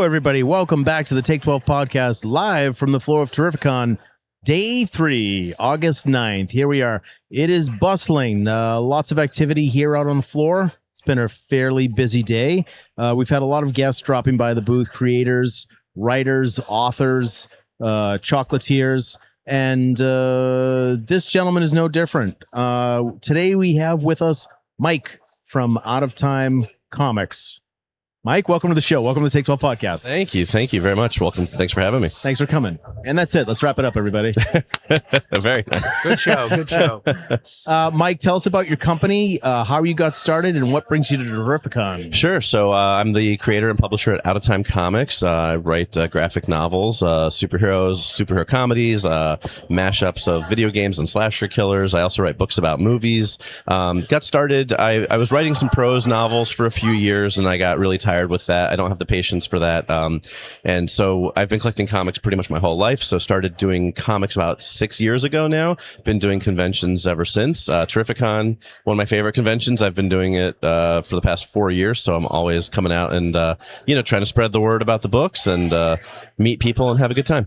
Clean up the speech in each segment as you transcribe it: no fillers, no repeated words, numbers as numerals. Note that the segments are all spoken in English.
everybody. Welcome back to the Take 12 podcast, live from the floor of Terrificon, day 3, August 9th. Here we are. It is bustling. Lots of activity here out on the floor. It's been a fairly busy day. We've had a lot of guests dropping by the booth, creators, writers, authors, chocolatiers, and this gentleman is no different. Today we have with us Mike from Out of Time Comics. Mike, welcome to the show. Welcome to the Take 12 podcast. Thank you. Thank you very much. Welcome. Thanks for having me. Thanks for coming. And that's it. Let's wrap it up, everybody. Very nice. Good show. Good show. Mike, tell us about your company, how you got started, and what brings you to Terrificon. Sure. So I'm the creator and publisher at Out of Time Comics. I write graphic novels, superhero comedies, mashups of video games and slasher killers. I also write books about movies. Got started, I was writing some prose novels for a few years, and I got really tired with that. I don't have the patience for that. And so I've been collecting comics pretty much my whole life. So started doing comics about 6 years ago now. Been doing conventions ever since. Terrificon, one of my favorite conventions. I've been doing it for the past 4 years. So I'm always coming out and, trying to spread the word about the books and meet people and have a good time.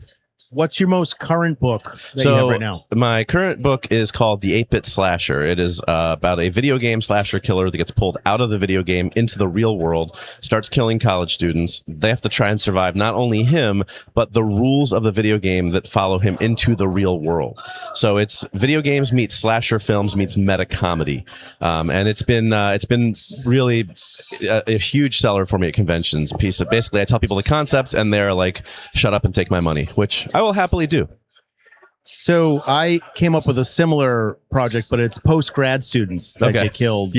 What's your most current book that you have right now? My current book is called The 8-Bit Slasher. It is about a video game slasher killer that gets pulled out of the video game into the real world, starts killing college students. They have to try and survive not only him, but the rules of the video game that follow him into the real world. So it's video games meets slasher films meets meta comedy. And it's been really a huge seller for me at conventions. Basically, I tell people the concept and they're like, shut up and take my money, which I will happily do. So I came up with a similar project, but it's post-grad students that get killed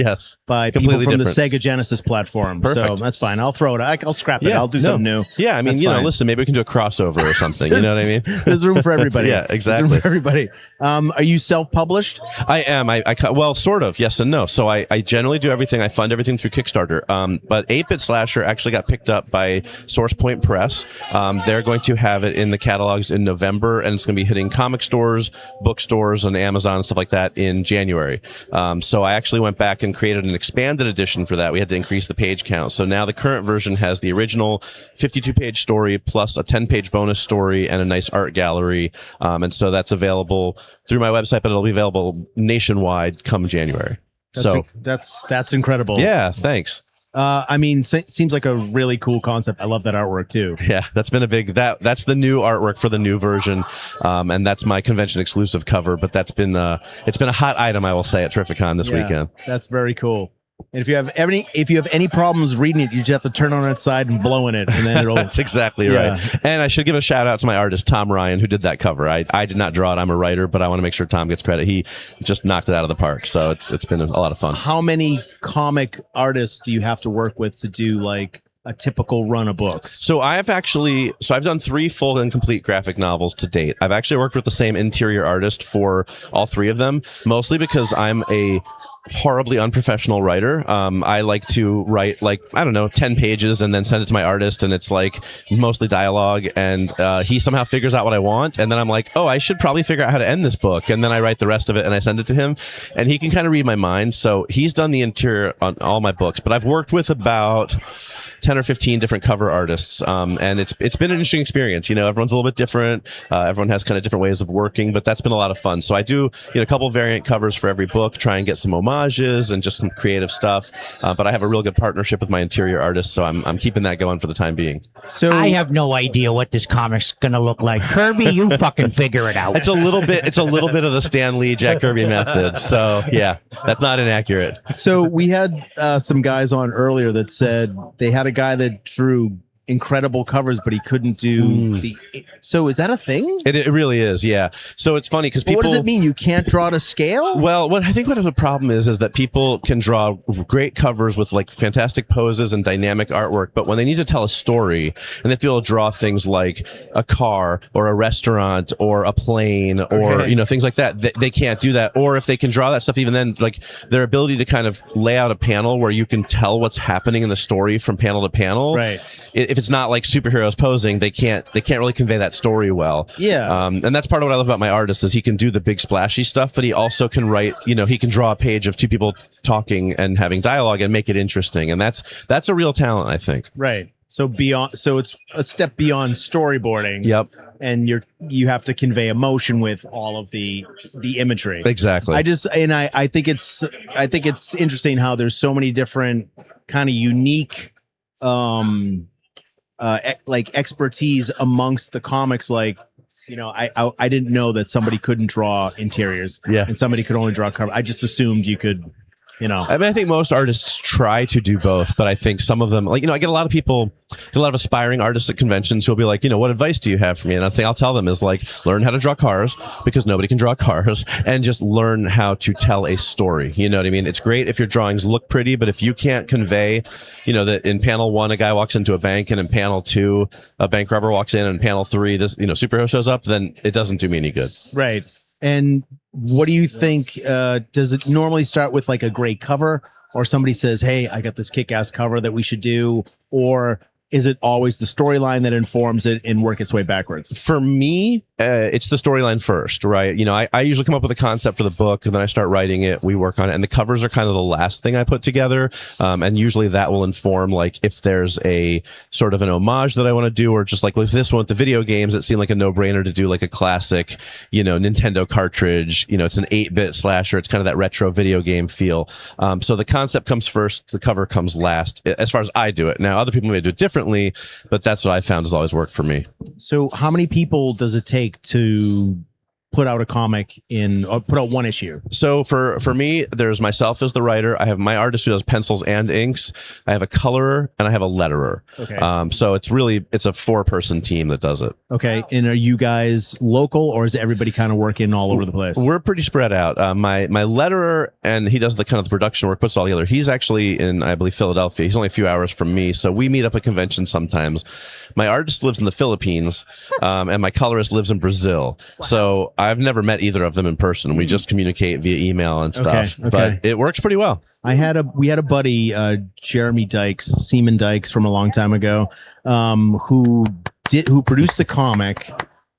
by people from the Sega Genesis platform. Perfect. So that's fine. I'll throw it. I'll scrap it. I'll do something new. Yeah, I mean, listen, maybe we can do a crossover or something. You know what I mean? There's room for everybody. Yeah, exactly. There's room for everybody. Are you self-published? I am. Well, sort of. Yes and no. So I generally do everything. I fund everything through Kickstarter. But 8-Bit Slasher actually got picked up by Source Point Press. They're going to have it in the catalogs in November, and it's going to be hitting comic stores, bookstores, and Amazon and stuff like that in January. So I actually went back and created an expanded edition for that. We had to increase the page count. So now the current version has the original 52-page story plus a 10-page bonus story and a nice art gallery. And so that's available through my website, but it'll be available nationwide come January. That's incredible. Yeah, thanks. I mean, seems like a really cool concept. I love that artwork too. Yeah, that's been a big that's the new artwork for the new version, and that's my convention exclusive cover. But that's been it's been a hot item, I will say, at Terrificon this weekend. That's very cool. And if you have any problems reading it, you just have to turn on its side and blow in it, and then it'll. That's exactly right. And I should give a shout out to my artist Tom Ryan, who did that cover. I did not draw it. I'm a writer, but I want to make sure Tom gets credit. He just knocked it out of the park. So it's been a lot of fun. How many comic artists do you have to work with to do like a typical run of books? So I've done 3 full and complete graphic novels to date. I've actually worked with the same interior artist for all 3 of them, mostly because I'm a horribly unprofessional writer. I like to write 10 pages and then send it to my artist, and it's like mostly dialogue, and he somehow figures out what I want, and then I'm like, oh, I should probably figure out how to end this book, and then I write the rest of it and I send it to him, and he can kind of read my mind. So he's done the interior on all my books, but I've worked with about 10 or 15 different cover artists, and it's been an interesting experience. Everyone's a little bit different. Everyone has kind of different ways of working, but that's been a lot of fun. So I do a couple variant covers for every book, try and get some homages and just some creative stuff. But I have a real good partnership with my interior artist, so I'm keeping that going for the time being. So I have no idea what this comic's gonna look like. Kirby, you fucking figure it out. It's a little bit of the Stan Lee, Jack Kirby method. So yeah, that's not inaccurate. So we had some guys on earlier that said they had a guy that drew incredible covers, but he couldn't do so is that a thing? It really is, yeah. So it's funny because people... What does it mean? You can't draw to scale? Well, what the problem is that people can draw great covers with like fantastic poses and dynamic artwork, but when they need to tell a story and they have to be able to draw things like a car or a restaurant or a plane or things like that, they can't do that. Or if they can draw that stuff, even then, like their ability to kind of lay out a panel where you can tell what's happening in the story from panel to panel. Right. If it's not like superheroes posing, they can't really convey that story well. Yeah. And that's part of what I love about my artist is he can do the big splashy stuff, but he also can write, he can draw a page of 2 people talking and having dialogue and make it interesting. And that's a real talent, I think. Right. So it's a step beyond storyboarding. Yep, And you have to convey emotion with all of the imagery. exactly. I think it's interesting how there's so many different kind of unique like expertise amongst the comics. Like, I didn't know that somebody couldn't draw interiors, Yeah. and somebody could only draw cover. I just assumed you could, I mean, I think most artists try to do both, but I think some of them, like, I get a lot of people, a lot of aspiring artists at conventions who'll be like, what advice do you have for me? And the thing I'll tell them is like, learn how to draw cars, because nobody can draw cars, and just learn how to tell a story. You know what I mean? It's great if your drawings look pretty, but if you can't convey, that in panel 1 a guy walks into a bank, and in panel 2 a bank robber walks in, and in panel 3 this superhero shows up, then it doesn't do me any good. right? And what do you think? Does it normally start with like a great cover, or somebody says, "Hey, I got this kick-ass cover that we should do," or is it always the storyline that informs it and work its way backwards? For me, it's the storyline first, right? I usually come up with a concept for the book, and then I start writing it. We work on it, and the covers are kind of the last thing I put together. And usually that will inform, like, if there's a sort of an homage that I want to do, or just like with this one with the video games, it seemed like a no-brainer to do like a classic, Nintendo cartridge. It's an 8-bit slasher. It's kind of that retro video game feel. So the concept comes first, the cover comes last, as far as I do it. Now, other people may do it differently, but that's what I found has always worked for me. So how many people does it take to put out a comic or put out one issue? So for me, there's myself as the writer. I have my artist who does pencils and inks. I have a colorer, and I have a letterer. Okay. So it's a 4-person team that does it. Okay. And are you guys local, or is everybody kind of working all over the place? We're pretty spread out. My letterer, and he does the kind of the production work, puts it all together. He's actually in, I believe, Philadelphia. He's only a few hours from me, so we meet up at convention sometimes. My artist lives in the Philippines, and my colorist lives in Brazil. Wow. So I've never met either of them in person. We just communicate via email and stuff. Okay. But it works pretty well. We had a buddy, Jeremy Dykes, Seaman Dykes, from a long time ago, who produced the comic.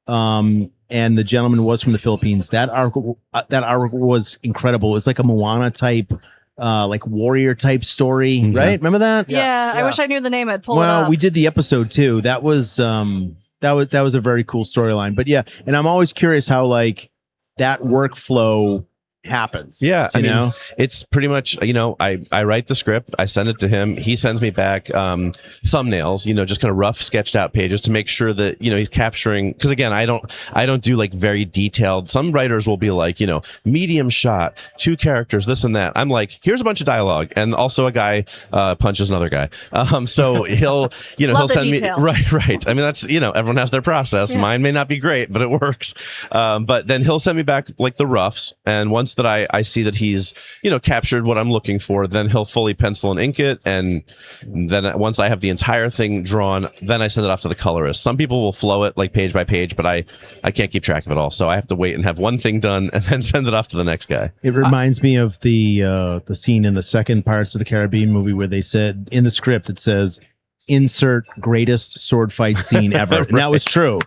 And the gentleman was from the Philippines. That article was incredible. It was like a Moana type, like warrior type story, Mm-hmm. right? Remember that? Yeah, I wish I knew the name. I'd pull it Well, up. we did the episode too. That was a very cool storyline. But yeah, and I'm always curious how like that workflow happens. Yeah, you know, it's pretty much, I write the script, I send it to him, he sends me back thumbnails, just kind of rough sketched out pages to make sure that he's capturing, because again, I don't do like very detailed. Some writers will be like, medium shot, 2 characters, this and that. I'm like, here's a bunch of dialogue, and also a guy punches another guy. So he'll he'll send me right. I mean, that's everyone has their process. Yeah. Mine may not be great, but it works. But then he'll send me back like the roughs, and once that I see that he's captured what I'm looking for, then he'll fully pencil and ink it, and then once I have the entire thing drawn, then I send it off to the colorist. Some people will flow it like page by page, but I can't keep track of it all, so I have to wait and have one thing done and then send it off to the next guy. It reminds me of the scene in the second Pirates of the Caribbean movie where they said in the script, it says, "Insert greatest sword fight scene ever." Right. And that was true.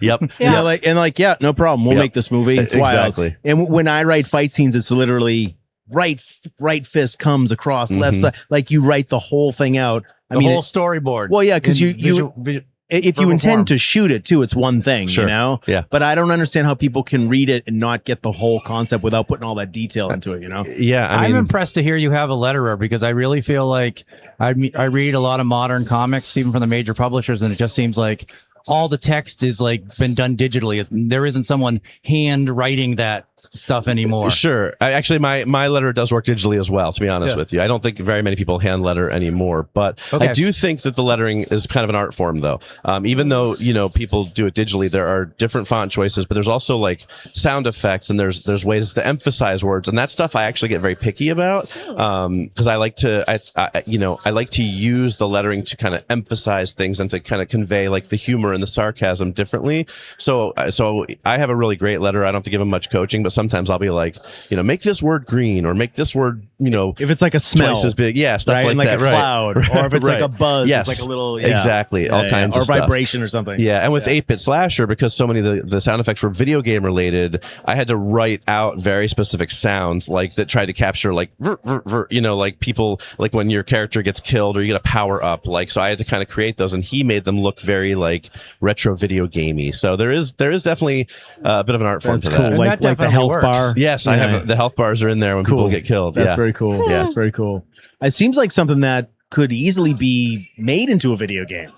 Yep. Yeah, no problem. We'll make this movie. It's exactly. Wild. And when I write fight scenes, it's literally right fist comes across left side. Like you write the whole thing out. The whole storyboard. Well, yeah, because if you intend to shoot it too, it's one thing, sure. Yeah. But I don't understand how people can read it and not get the whole concept without putting all that detail into it. Yeah, I'm impressed to hear you have a letterer, because I really feel like I read a lot of modern comics, even from the major publishers, and it just seems like all the text is like been done digitally. There isn't someone hand writing that stuff anymore. Sure. Actually, my letterer does work digitally as well, to be honest with you. I don't think very many people hand letter anymore, but I do think that the lettering is kind of an art form, though. Even though, people do it digitally, there are different font choices, but there's also like sound effects, and there's ways to emphasize words, and that stuff I actually get very picky about, because I like to, I like to use the lettering to kind of emphasize things and to kind of convey like the humor and the sarcasm differently. So I have a really great letter. I don't have to give him much coaching, but sometimes I'll be like, make this word green or make this word, if it's like a smell, twice as big. Yeah, stuff right? like and like that. a cloud, or if it's like Right. a buzz, Yes. it's like a little, Exactly. All kinds or of stuff. vibration or something. Yeah, and with 8-Bit Slasher, because so many of the sound effects were video game related, I had to write out very specific sounds like that tried to capture like like people, like when your character gets killed or you get a power up, like, so I had to kind of create those, and he made them look very like retro video gamey. So there is definitely a bit of an art form That's to cool. that. And Like that the definitely health works. bar. Yes, I have the health bars are in there when people get killed. That's yeah. very cool. Yeah. That's very cool. It seems like something that could easily be made into a video game.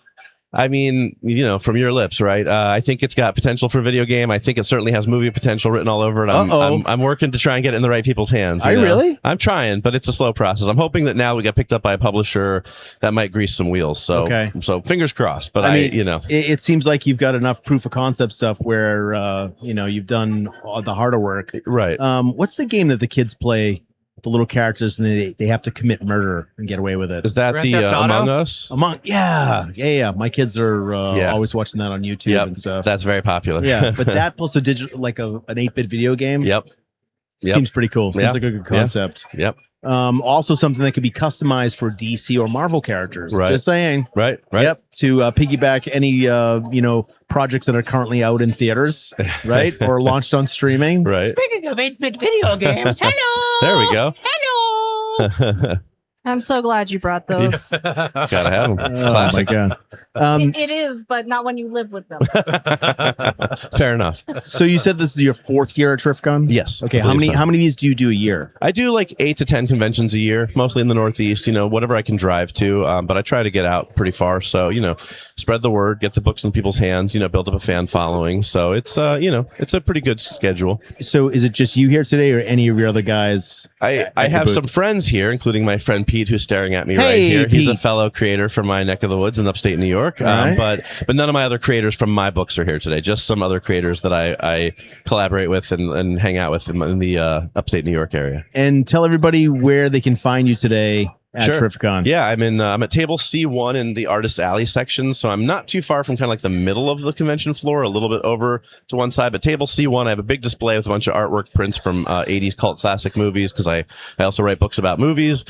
I mean, from your lips, right? I think it's got potential for video game. I think it certainly has movie potential written all over it. I'm working to try and get it in the right people's hands. Are you really? I'm trying, but it's a slow process. I'm hoping that now we get picked up by a publisher that might grease some wheels. So, Okay. So fingers crossed. But it seems like you've got enough proof of concept stuff where you've done all the harder work. right. What's the game that the kids play? The little characters, and they have to commit murder and get away with it. Is that Grand the Theft Auto? Among Us? Yeah. My kids are Yeah. always watching that on YouTube Yep. and stuff. That's very popular. Yeah, but that plus a digital, like an 8-bit video game. Yep. Seems pretty cool. Seems Yeah. like a good concept. Yep. Also something that could be customized for DC or Marvel characters. Right. Just saying. Right. Yep. To piggyback any projects that are currently out in theaters, right, or launched on streaming. Right. Speaking of 8-bit video games, hello. There we go. Hello. I'm so glad you brought those. Gotta have them. Oh my Classics. god. It is, but not when you live with them. Fair enough. So you said this is your 4th year at TriffCon? Yes. Okay. I How believe many so. how many of these do you do a year? I do like 8 to 10 conventions a year, mostly in the Northeast, whatever I can drive to. But I try to get out pretty far. So, spread the word, get the books in people's hands, build up a fan following. So it's, it's a pretty good schedule. So is it just you here today, or any of your other guys? I at your have booth? some friends here, including my friend Pete, who's staring at me right Hey, here. He's a Pete. fellow creator from my neck of the woods in upstate New York. Right. But none of my other creators from my books are here today. Just some other creators that I collaborate with and hang out with in the upstate New York area. And tell everybody where they can find you today at Sure. TriffCon. Yeah, I'm at table C1 in the Artist Alley section, so I'm not too far from kind of like the middle of the convention floor, a little bit over to one side. But table C1, I have a big display with a bunch of artwork prints from 80s cult classic movies, because I also write books about movies.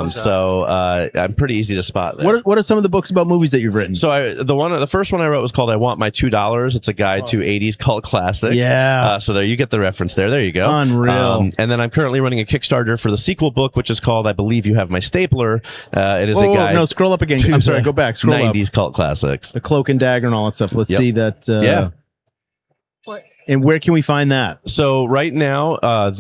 So I'm pretty easy to spot there. What are some of the books about movies that you've written? So the first one I wrote was called "I Want My $2." It's a guide to 80s cult classics. Yeah. So there you get the reference there. There you go. Unreal. And then I'm currently running a Kickstarter for the sequel book, which is called "I Believe You Have My Stapler." It is a guide. No, scroll up again. to I'm sorry, the go back. Scroll 90s up. cult classics. The Cloak and Dagger and all that stuff. Let's Yep. see that. Yeah. What? And where can we find that? So right now, I'm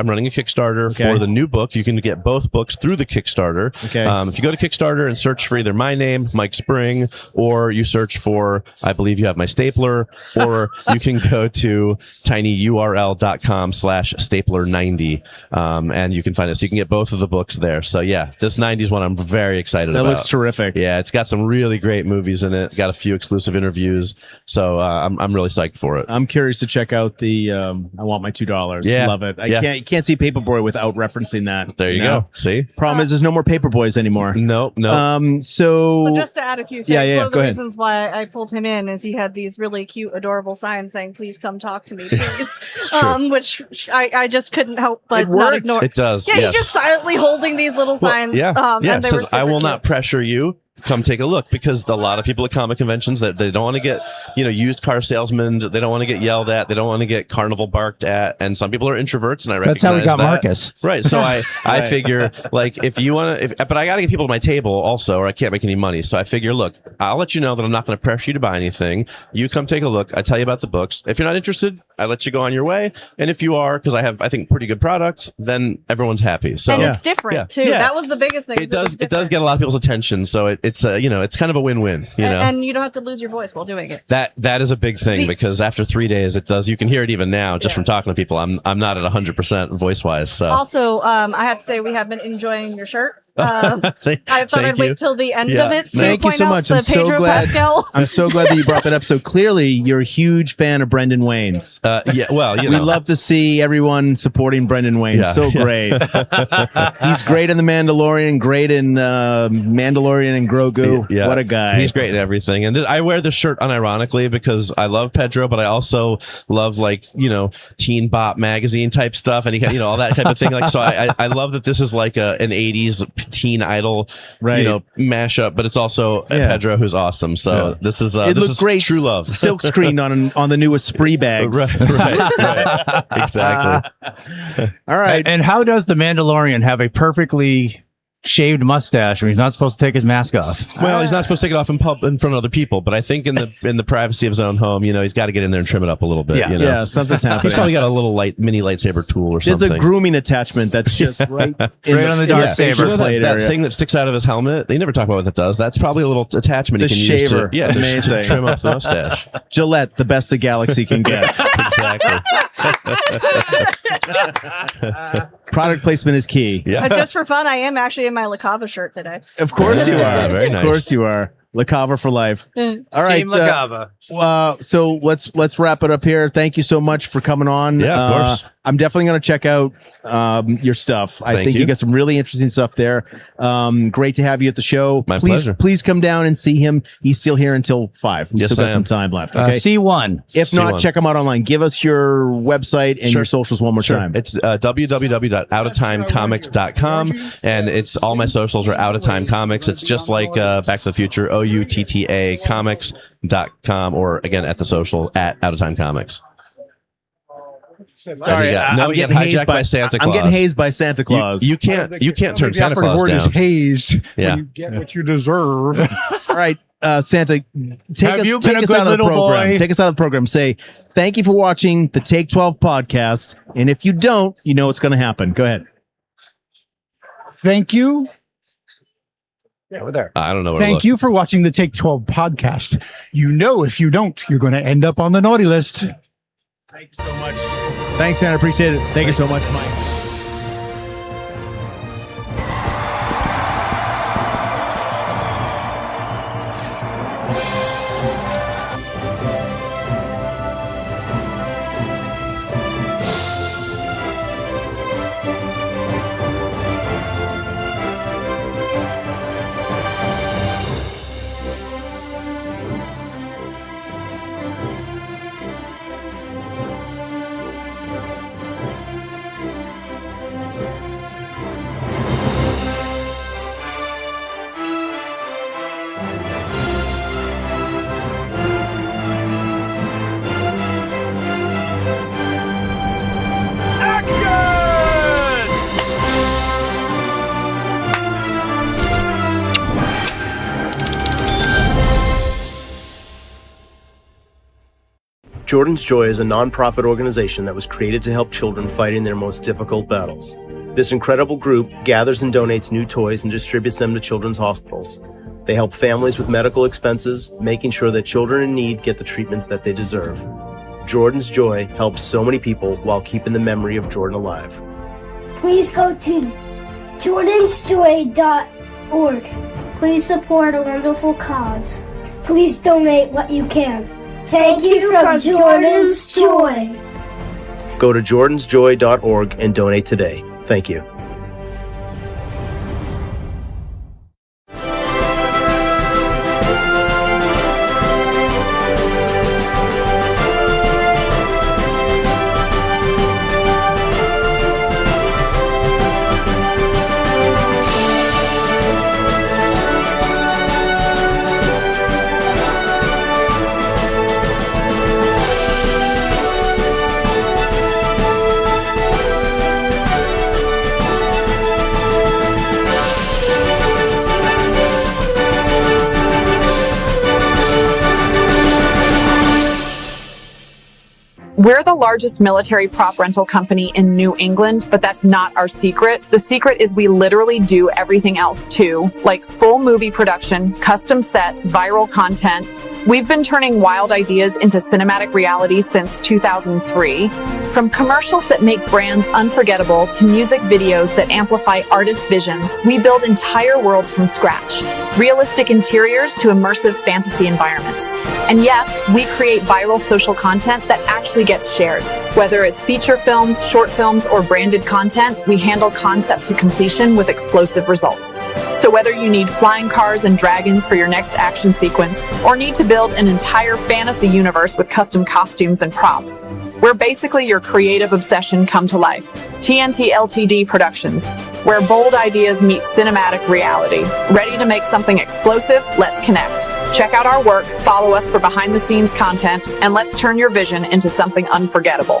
running a Kickstarter Okay. for the new book. You can get both books through the Kickstarter. Okay. If you go to Kickstarter and search for either my name, Mike Spring, or you search for "I Believe You Have My Stapler," or you can go to tinyurl.com/stapler90, and you can find it. So you can get both of the books there. So yeah, this 90s one I'm very excited That about. looks terrific. Yeah, it's got some really great movies in it. Got a few exclusive interviews. So I'm really psyched for it. I'm curious to check out the I Want My $2. Yeah. Love it. Yeah. You can't see Paperboy without referencing that. There you know? go. See? Problem is there's no more Paperboys anymore. No. So just to add a few things, Yeah, one of the go ahead. reasons why I pulled him in is he had these really cute, adorable signs saying, "Please come talk to me, please," true. Which I just couldn't help but It not worked. ignore. It does. Yeah, yes. he's just silently holding these little signs. Yeah. And they It were says, "I super will cute. not pressure you. Come take a look," because a lot of people at comic conventions that they don't want to get, used car salesmen. They don't want to get yelled at. They don't want to get carnival barked at. And some people are introverts, and I recognize That's how we got that. Marcus. Right. So I figure, like, if you want to, but I got to get people to my table also, or I can't make any money. So I figure, look, I'll let you know that I'm not going to pressure you to buy anything. You come take a look. I tell you about the books. If you're not interested, I let you go on your way. And if you are, because I have, I think, pretty good products, then everyone's happy. So And it's different Yeah. too. Yeah. That was the biggest thing. it does get a lot of people's attention. So it's it's kind of a win-win. And you don't have to lose your voice while doing it. That is a big thing, because after 3 days, it does. You can hear it even now just from talking to people. I'm not at 100% voice wise. So Also, I have to say we have been enjoying your shirt. Thank I thought I'd you. wait till the end Yeah. of it to Thank you point so out much. the I'm so Pedro glad. Pascal. I'm so glad that you brought that up. So clearly, you're a huge fan of Brendan Wayne's. Yeah, well, you We know. love to see everyone supporting Brendan Wayne. Yeah, So yeah. great. He's great in The Mandalorian, great in Mandalorian and Grogu. Yeah. What a guy. He's great in everything. And I wear the shirt unironically because I love Pedro, but I also love, like, Teen Bop magazine type stuff and all that type of thing. Like, so I love that this is like an 80s teen idol, Right. mashup, but it's also Yeah. Pedro, who's awesome. So this is It this looked is great. true love. Silk screened on the newest Spree bags. right. Exactly. All right. And how does the Mandalorian have a perfectly shaved mustache when he's not supposed to take his mask off? Well, he's not supposed to take it off in front of other people, but I think in the privacy of his own home, he's got to get in there and trim it up a little bit. Yeah. Yeah, something's happening. He's probably got a little mini lightsaber tool or There's something. a grooming attachment that's just right, Right on the dark saber. You know plate that area. thing that sticks out of his helmet? They never talk about what that does. That's probably a little attachment The he can shaver. use to, Amazing. to trim up the mustache. Gillette, the best the galaxy can get. Exactly. Product placement is key. Yeah. Just for fun, I am actually in my La Cava shirt today. Of course you Yeah, are. very Of nice. course you are. La Cava for life. All right. Team Lacava. So let's wrap it up here. Thank you so much for coming on. Yeah, of course. I'm definitely going to check out your stuff. I Thank think you you. got some really interesting stuff there. Great to have you at the show. My please, pleasure. Please come down and see him. He's still here until 5. We Yes, still I got some am. time left. Okay. C1. If not, C1. check him out online. Give us your website and Sure. your socials one more time. It's www.outotimecomics.com, and it's all my socials are Out of Time Comics. It's just like Back to the Future, OUTTA comics.com, or again at the social at Out of Time Comics. Sorry, Yeah. No, I'm you getting get hazed hijacked by Santa I'm getting Claus. hazed by Santa Claus. You can't turn The Santa operative Claus word is down. hazed. Yeah. When you get what you deserve. All right, Santa, Have you been a good out of the little program. boy? Take us out of the program. Say, thank you for watching the Take 12 podcast. And if you don't, you know what's going to happen. Go ahead. Thank you. Over there. I don't know. Where Thank you for watching the Take 12 podcast. If you don't, you're going to end up on the naughty list. Thanks so much. Thanks, Santa. Appreciate it. Thank you so much, Mike. Jordan's Joy is a nonprofit organization that was created to help children fighting their most difficult battles. This incredible group gathers and donates new toys and distributes them to children's hospitals. They help families with medical expenses, making sure that children in need get the treatments that they deserve. Jordan's Joy helps so many people while keeping the memory of Jordan alive. Please go to jordansjoy.org. Please support a wonderful cause. Please donate what you can. Thank you from Jordan's Joy. Go to jordansjoy.org and donate today. Thank you. We're the largest military prop rental company in New England, but that's not our secret. The secret is we literally do everything else too, like full movie production, custom sets, viral content. We've been turning wild ideas into cinematic reality since 2003. From commercials that make brands unforgettable to music videos that amplify artists' visions, we build entire worlds from scratch. Realistic interiors to immersive fantasy environments. And yes, we create viral social content that actually gets shared. Whether it's feature films, short films, or branded content, we handle concept to completion with explosive results. So whether you need flying cars and dragons for your next action sequence, or need to build an entire fantasy universe with custom costumes and props, we're basically your creative obsession come to life. TNT Ltd Productions, where bold ideas meet cinematic reality. Ready to make something explosive? Let's connect. Check out our work, follow us for behind-the-scenes content, and let's turn your vision into something unforgettable.